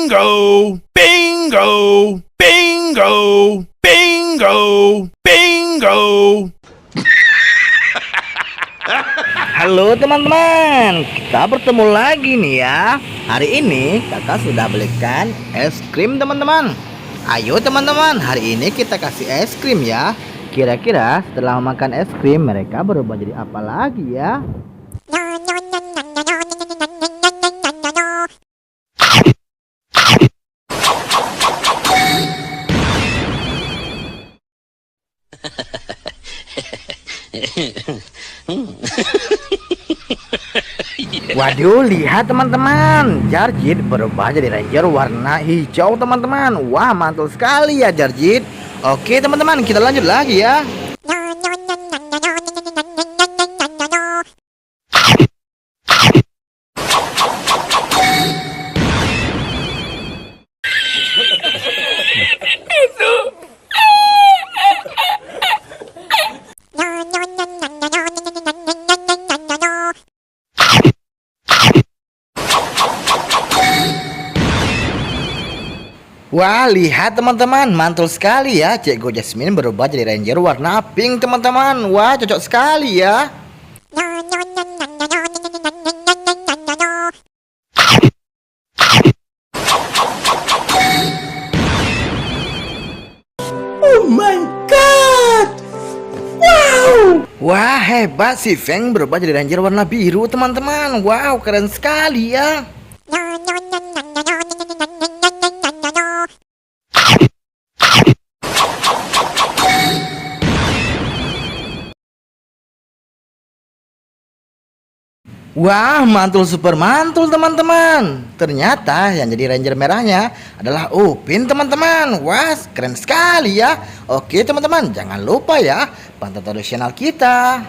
Bingo! Bingo! Bingo! Bingo! Bingo! Halo teman-teman, kita bertemu lagi nih ya. Hari ini kakak sudah belikan es krim teman-teman. Ayo teman-teman, hari ini kita kasih es krim ya. Kira-kira setelah makan es krim mereka berubah jadi apa lagi ya? Waduh, lihat teman-teman, Jarjit berubah jadi ranger warna hijau teman-teman. Wah, mantul sekali ya Jarjit. Oke teman-teman, kita lanjut lagi ya. Wah, lihat teman-teman, mantul sekali ya. Cikgu Jasmine berubah jadi ranger warna pink teman-teman. Wah, cocok sekali ya. Oh my god! Wow! Wah, hebat si Feng berubah jadi ranger warna biru teman-teman. Wow, keren sekali ya. Wah, mantul super mantul teman-teman. Ternyata yang jadi ranger merahnya adalah Upin teman-teman. Wah, keren sekali ya. Oke teman-teman, jangan lupa ya pantau terus channel kita.